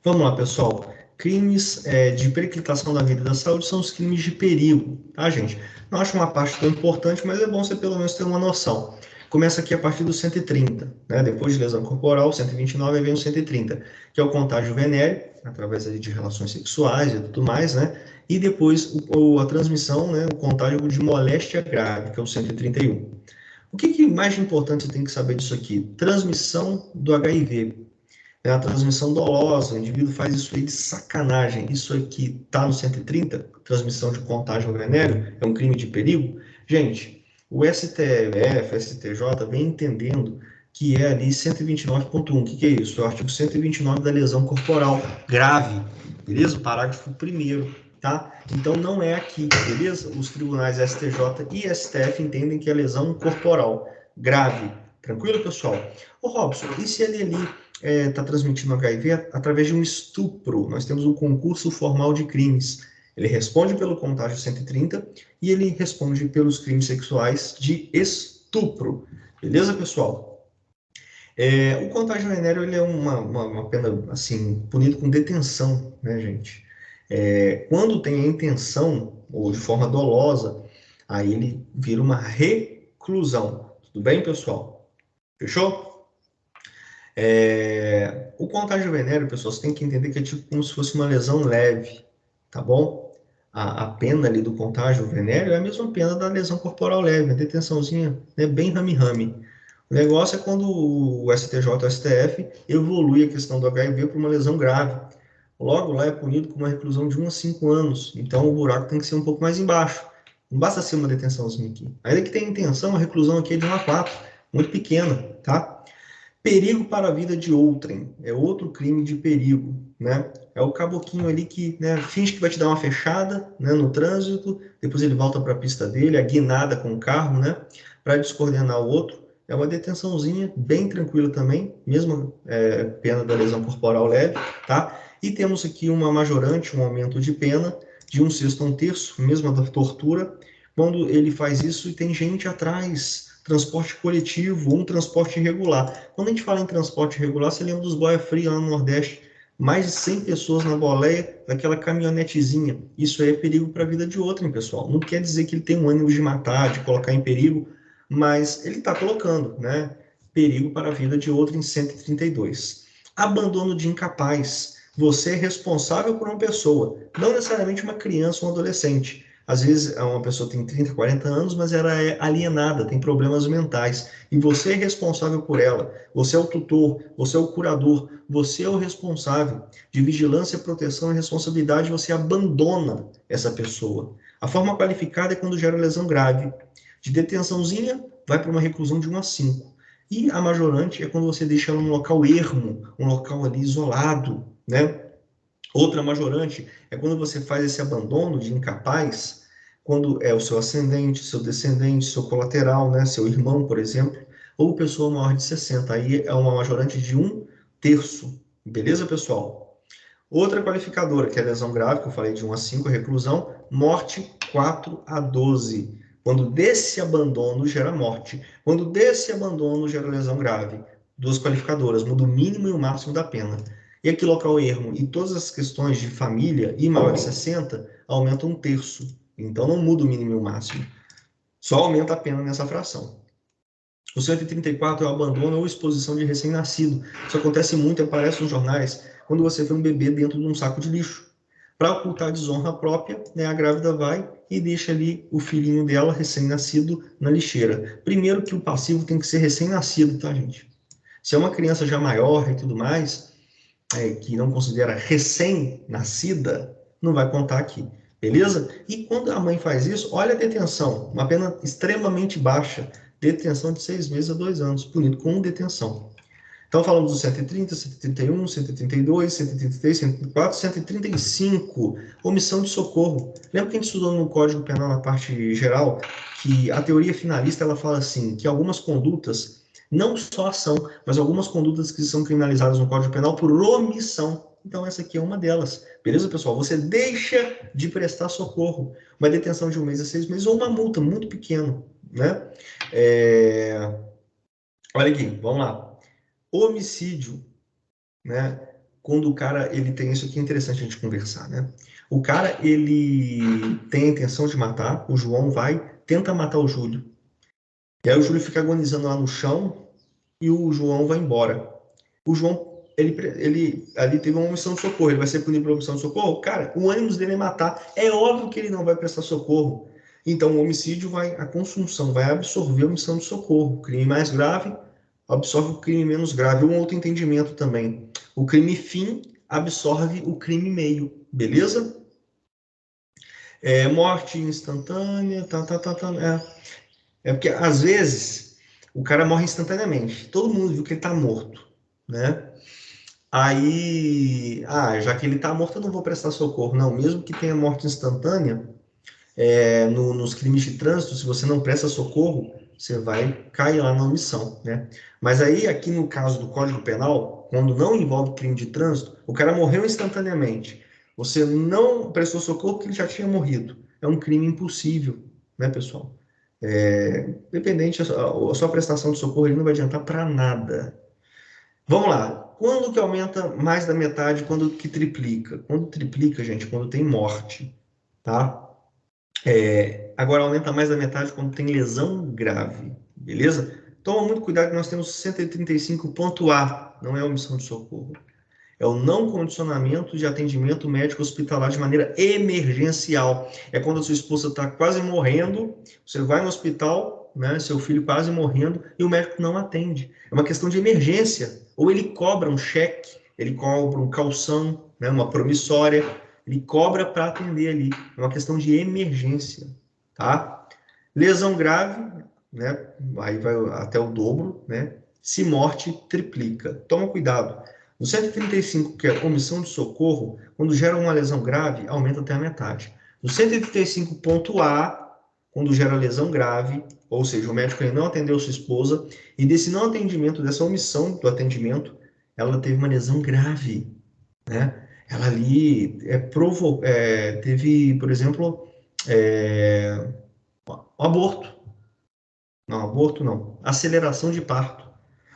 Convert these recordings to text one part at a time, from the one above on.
Vamos lá, pessoal. Crimes de periclitação da vida e da saúde são os crimes de perigo, tá, gente? Não acho uma parte tão importante, mas é bom você pelo menos ter uma noção. Começa aqui a partir do 130, né? Depois de lesão corporal, 129, aí vem o 130, que é o contágio venéreo, através de relações sexuais e tudo mais, né? E depois a transmissão, né? O contágio de moléstia grave, que é o 131. O que mais importante você tem que saber disso aqui? Transmissão do HIV. É a transmissão dolosa, o indivíduo faz isso aí de sacanagem. Isso aqui está no 130, transmissão de contágio venéreo, é um crime de perigo. Gente, o STF, STJ vem entendendo que é ali 129.1. O que é isso? É o artigo 129 da lesão corporal grave, beleza? O parágrafo 1º, tá? Então não é aqui, beleza? Os tribunais STJ e STF entendem que é lesão corporal grave. Tranquilo, pessoal? Ô, Robson, e se ele ali está transmitindo HIV através de um estupro? Nós temos um concurso formal de crimes. Ele responde pelo contágio 130 e ele responde pelos crimes sexuais de estupro. Beleza, pessoal? O contágio venéreo ele é uma pena assim, punido com detenção, né, gente? Quando tem a intenção, ou de forma dolosa, aí ele vira uma reclusão. Tudo bem, pessoal? Fechou? O contágio venéreo, pessoal, você tem que entender que é tipo como se fosse uma lesão leve, tá bom? A pena ali do contágio venéreo é a mesma pena da lesão corporal leve, a detençãozinha, né, bem rame-rame. O negócio é quando o STJ e o STF evolui a questão do HIV para uma lesão grave. Logo, lá é punido com uma reclusão de 1 a 5 anos. Então, o buraco tem que ser um pouco mais embaixo. Não basta ser uma detençãozinha aqui. Ainda que tenha intenção, a reclusão aqui é de 1 a 4, muito pequena, tá? Perigo para a vida de outrem, é outro crime de perigo, né? É o caboquinho ali que, né, finge que vai te dar uma fechada, né, no trânsito, depois ele volta para a pista dele, a guinada com o carro, né, para descoordenar o outro. É uma detençãozinha bem tranquila também, mesmo pena da lesão corporal leve, tá? E temos aqui uma majorante, um aumento de pena de 1/6 a 1/3, mesmo da tortura, quando ele faz isso e tem gente atrás, transporte coletivo, um transporte irregular. Quando a gente fala em transporte irregular, você lembra dos boia fria lá no Nordeste, mais de 100 pessoas na boleia daquela caminhonetezinha. Isso aí é perigo para a vida de outrem, pessoal. Não quer dizer que ele tem um ânimo de matar, de colocar em perigo, mas ele está colocando, né? Perigo para a vida de outrem em 132. Abandono de incapaz. Você é responsável por uma pessoa, não necessariamente uma criança ou um adolescente. Às vezes uma pessoa tem 30, 40 anos, mas ela é alienada, tem problemas mentais. E você é responsável por ela. Você é o tutor, você é o curador, você é o responsável de vigilância, proteção e responsabilidade. Você abandona essa pessoa. A forma qualificada é quando gera lesão grave. De detençãozinha, vai para uma reclusão de 1 a 5. E a majorante é quando você deixa ela num local ermo, um local ali isolado, né? Outra majorante é quando você faz esse abandono de incapaz, quando é o seu ascendente, seu descendente, seu colateral, né, seu irmão, por exemplo, ou pessoa maior de 60. Aí é uma majorante de 1/3. Beleza, pessoal? Outra qualificadora, que é a lesão grave, que eu falei de 1 a 5, reclusão, morte 4 a 12. Quando desse abandono gera morte. Quando desse abandono gera lesão grave. Duas qualificadoras, muda o mínimo e o máximo da pena. E aqui local ermo e todas as questões de família e maior de 60 aumentam 1/3. Então não muda o mínimo e o máximo. Só aumenta a pena nessa fração. O 134 é o abandono ou exposição de recém-nascido. Isso acontece muito, aparece nos jornais, quando você vê um bebê dentro de um saco de lixo. Para ocultar a desonra própria, né, a grávida vai e deixa ali o filhinho dela, recém-nascido, na lixeira. Primeiro que o passivo tem que ser recém-nascido, tá, gente? Se é uma criança já maior e tudo mais, que não considera recém-nascida, não vai contar aqui, beleza? E quando a mãe faz isso, olha a detenção, uma pena extremamente baixa, detenção de 6 meses a 2 anos, punido com detenção. Então falamos do 130, 131, 132, 133, 134, 135, omissão de socorro. Lembra que a gente estudou no Código Penal, na parte geral, que a teoria finalista ela fala assim, que algumas condutas, não só ação, mas algumas condutas que são criminalizadas no Código Penal por omissão. Então essa aqui é uma delas. Beleza, pessoal? Você deixa de prestar socorro. Uma detenção de 1 mês a 6 meses ou uma multa muito pequena, né? Olha aqui, vamos lá. Homicídio, né? quando o cara, ele tem isso aqui, é interessante a gente conversar, né? O cara, ele tem a intenção de matar, o João vai, tenta matar o Júlio. E aí o Júlio fica agonizando lá no chão e o João vai embora. O João, ele ali teve uma omissão de socorro, ele vai ser punido por omissão de socorro? Cara, o ânimo dele é matar. É óbvio que ele não vai prestar socorro. Então, o homicídio vai, a consunção vai absorver a omissão de socorro. O crime mais grave absorve o crime menos grave. Um outro entendimento também. O crime fim absorve o crime meio. Beleza? Morte instantânea, é porque, às vezes, o cara morre instantaneamente. Todo mundo viu que ele está morto, né? Aí, já que ele está morto, eu não vou prestar socorro. Não, mesmo que tenha morte instantânea, nos crimes de trânsito, se você não presta socorro, você vai cair lá na omissão, né? Mas aí, aqui no caso do Código Penal, quando não envolve crime de trânsito, o cara morreu instantaneamente. Você não prestou socorro porque ele já tinha morrido. É um crime impossível, né, pessoal? Dependente, a sua prestação de socorro ele não vai adiantar para nada. Vamos lá. Quando que aumenta mais da metade? Quando que triplica? Quando triplica, gente, quando tem morte, tá? Agora aumenta mais da metade quando tem lesão grave, beleza? Toma muito cuidado que nós temos 135.A, não é omissão de socorro. É o não condicionamento de atendimento médico hospitalar de maneira emergencial. É quando a sua esposa está quase morrendo, você vai no hospital, né, seu filho quase morrendo, e o médico não atende. É uma questão de emergência. Ou ele cobra um cheque, ele cobra um calção, né, uma promissória, ele cobra para atender ali. É uma questão de emergência, tá? Lesão grave, né, aí vai até o dobro, né? Se morte, triplica. Toma cuidado. No 135, que é omissão de socorro, quando gera uma lesão grave, aumenta até a metade. No 135.A, quando gera lesão grave, ou seja, o médico não atendeu sua esposa, e desse não atendimento, dessa omissão do atendimento, ela teve uma lesão grave, né? Ela ali teve, por exemplo, um aborto. Não, aborto não. Aceleração de parto.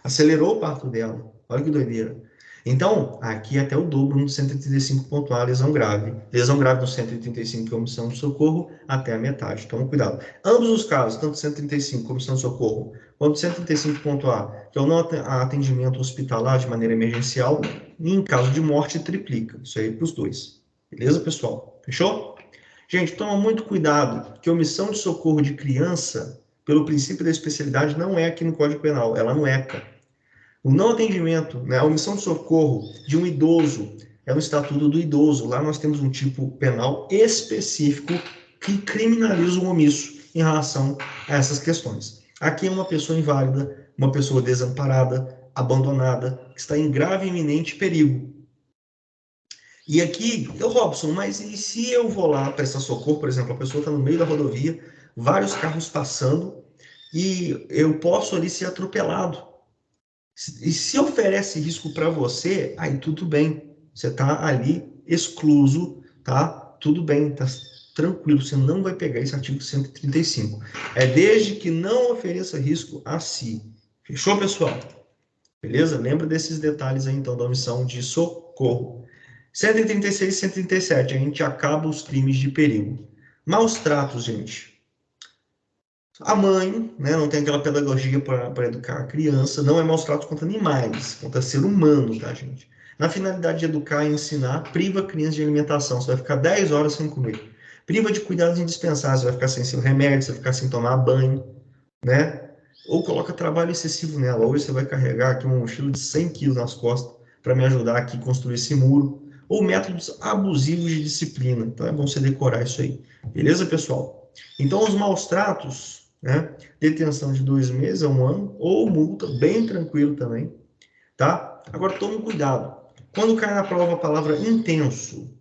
Acelerou o parto dela. Olha que doideira. Então, aqui até o dobro no 135.A, lesão grave. Lesão grave no 135, que é omissão de socorro, até a metade. Toma cuidado. Ambos os casos, tanto 135, omissão de socorro, quanto 135.A, que é o não atendimento hospitalar de maneira emergencial, e em caso de morte, triplica. Isso aí para os dois. Beleza, pessoal? Fechou? Gente, toma muito cuidado, que omissão de socorro de criança, pelo princípio da especialidade, não é aqui no Código Penal, ela não é. O não atendimento, né, a omissão de socorro de um idoso, é no Estatuto do Idoso. Lá nós temos um tipo penal específico que criminaliza o omisso em relação a essas questões. Aqui é uma pessoa inválida, uma pessoa desamparada, abandonada, que está em grave e iminente perigo. E aqui, Robson, mas e se eu vou lá prestar socorro, por exemplo, a pessoa está no meio da rodovia, vários carros passando, e eu posso ali ser atropelado. E se oferece risco para você, aí tudo bem. Você está ali excluso, tá? Tudo bem, tá tranquilo. Você não vai pegar esse artigo 135. É desde que não ofereça risco a si. Fechou, pessoal? Beleza? Lembra desses detalhes aí, então, da omissão de socorro. 136 e 137, a gente acaba os crimes de perigo. Maus tratos, gente. A mãe, né, não tem aquela pedagogia para educar a criança, não é maus tratos contra animais, contra ser humano, tá, gente? Na finalidade de educar e ensinar, priva a criança de alimentação, você vai ficar 10 horas sem comer. Priva de cuidados indispensáveis, você vai ficar sem seu remédio, você vai ficar sem tomar banho, né? Ou coloca trabalho excessivo nela. Hoje você vai carregar aqui uma mochila de 100 quilos nas costas para me ajudar aqui a construir esse muro. Ou métodos abusivos de disciplina. Então é bom você decorar isso aí. Beleza, pessoal? Então os maus tratos, né? Detenção de 2 meses a 1 ano, ou multa, bem tranquilo também, tá? Agora tome cuidado. Quando cai na prova a palavra intenso,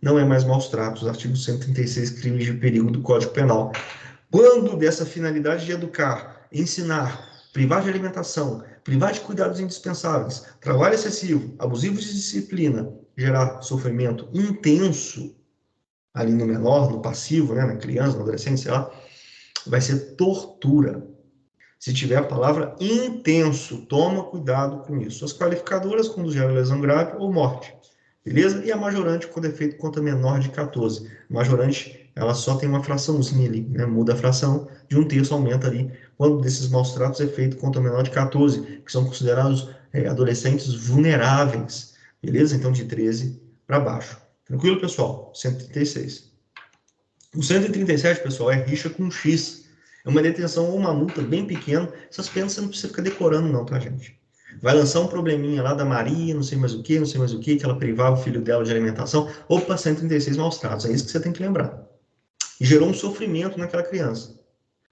não é mais maus tratos, artigo 136, crimes de perigo do Código Penal. Quando dessa finalidade de educar, ensinar, privar de alimentação, privar de cuidados indispensáveis, trabalho excessivo, abusivo de disciplina, gerar sofrimento intenso ali no menor, no passivo, né, na criança, no adolescente, sei lá, vai ser tortura. Se tiver a palavra intenso, toma cuidado com isso. As qualificadoras, quando gera lesão grave ou morte. Beleza? E a majorante, quando é feito conta menor de 14. A majorante, ela só tem uma fraçãozinha ali, né? Muda a fração, de 1/3 aumenta ali. Quando desses maus tratos é feito conta menor de 14, que são considerados adolescentes vulneráveis. Beleza? Então, de 13 para baixo. Tranquilo, pessoal? 136. O 137, pessoal, é rixa com X. É uma detenção ou uma multa bem pequena. Essas penas você não precisa ficar decorando, não, tá, gente? Vai lançar um probleminha lá da Maria, não sei mais o que, não sei mais o que ela privava o filho dela de alimentação. Opa, 136 maus tratos. É isso que você tem que lembrar. E gerou um sofrimento naquela criança.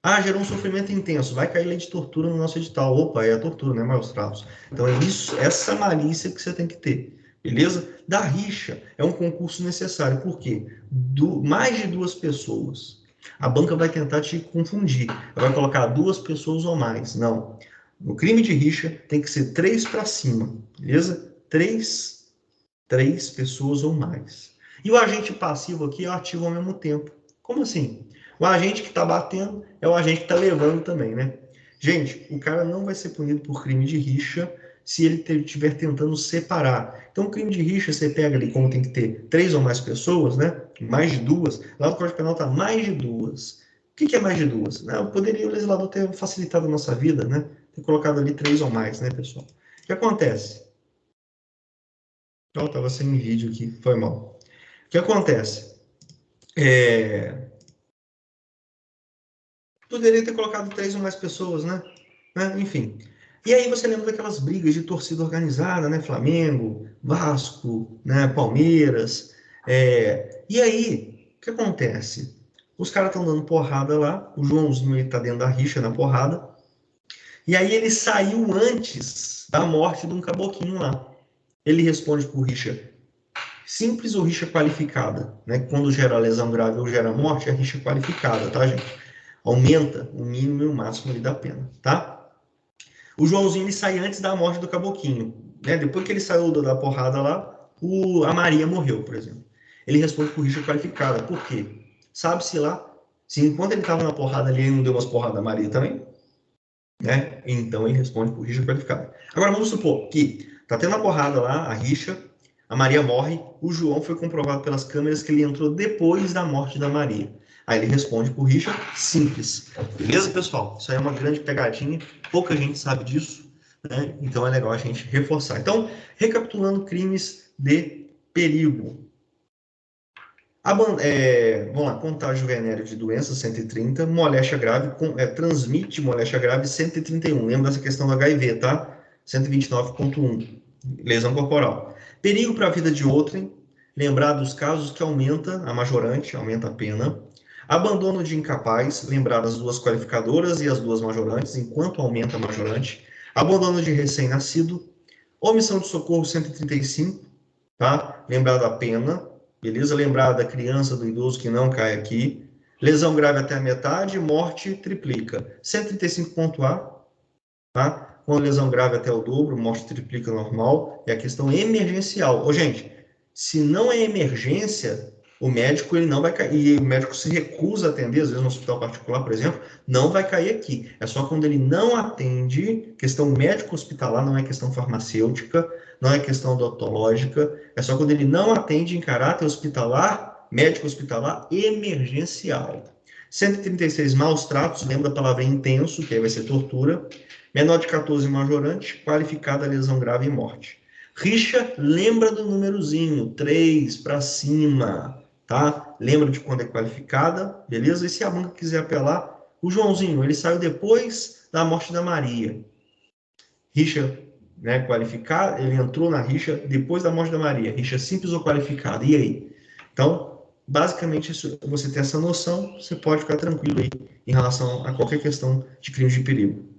Ah, gerou um sofrimento intenso. Vai cair lei de tortura no nosso edital. Opa, é a tortura, né? Maus tratos. Então é isso, essa malícia que você tem que ter. Beleza? Da rixa é um concurso necessário. Por quê? Mais de 2 pessoas. A banca vai tentar te confundir. Ela vai colocar 2 pessoas ou mais. Não. No crime de rixa tem que ser 3 para cima. Beleza? 3 pessoas ou mais. E o agente passivo aqui é o ativo ao mesmo tempo. Como assim? O agente que está batendo é o agente que está levando também, né? Gente, o cara não vai ser punido por crime de rixa se ele estiver tentando separar. Então, o crime de rixa, você pega ali como tem que ter 3 ou mais pessoas, né? Mais de 2. Lá no Código Penal está mais de 2. O que é mais de 2? Não, poderia o legislador ter facilitado a nossa vida, né? Ter colocado ali 3 ou mais, né, pessoal? O que acontece? Eu estava sem vídeo aqui, foi mal. O que acontece? Poderia ter colocado 3 ou mais pessoas, né? Enfim. E aí você lembra daquelas brigas de torcida organizada, né? Flamengo, Vasco, né? Palmeiras. E aí, o que acontece? Os caras estão dando porrada lá, o Joãozinho está dentro da rixa na porrada, e aí ele saiu antes da morte de um caboclinho lá. Ele responde por rixa simples ou rixa qualificada, né? Quando gera lesão grave ou gera morte, é rixa qualificada, tá, gente? Aumenta o mínimo e o máximo ali da pena, tá? O Joãozinho ele sai antes da morte do caboclinho, né? Depois que ele saiu da porrada lá, a Maria morreu, por exemplo. Ele responde por rixa qualificada. Por quê? Sabe-se lá se enquanto ele estava na porrada ali, ele não deu umas porradas da Maria também, né? Então ele responde por rixa qualificada. Agora vamos supor que tá tendo a porrada lá, a rixa, a Maria morre, o João foi comprovado pelas câmeras que ele entrou depois da morte da Maria. Aí ele responde por rixa simples. Beleza, pessoal? Isso aí é uma grande pegadinha, pouca gente sabe disso, né? Então é legal a gente reforçar. Então, recapitulando crimes de perigo. Vamos lá, contágio venéreo de doença, 130, moléstia grave, transmite moléstia grave, 131. Lembra dessa questão do HIV, tá? 129.1, lesão corporal. Perigo para a vida de outrem, lembrar dos casos que aumenta a majorante, aumenta a pena. Abandono de incapaz, lembrar das 2 qualificadoras e as 2 majorantes, enquanto aumenta a majorante. Abandono de recém-nascido. Omissão de socorro, 135, tá? Lembrar da pena. Beleza? Lembrar da criança, do idoso que não cai aqui. Lesão grave até a metade, morte triplica. 135.A, tá? Com lesão grave até o dobro, morte triplica normal. É a questão emergencial. Ô, gente, se não é emergência, o médico ele não vai cair. E o médico se recusa a atender, às vezes no hospital particular, por exemplo, não vai cair aqui. É só quando ele não atende, questão médico-hospitalar, não é questão farmacêutica, não é questão odontológica, é só quando ele não atende em caráter hospitalar, médico-hospitalar emergencial. 136 maus tratos, lembra da palavra intenso, que aí vai ser tortura. Menor de 14 majorante, qualificada lesão grave e morte. Rixa, lembra do númerozinho, 3 para cima, tá? Lembra de quando é qualificada, beleza? E se a banca quiser apelar, o Joãozinho, ele saiu depois da morte da Maria. Rixa, né, qualificada, ele entrou na rixa depois da morte da Maria. Rixa simples ou qualificada, e aí? Então, basicamente, você ter essa noção, você pode ficar tranquilo aí em relação a qualquer questão de crime de perigo.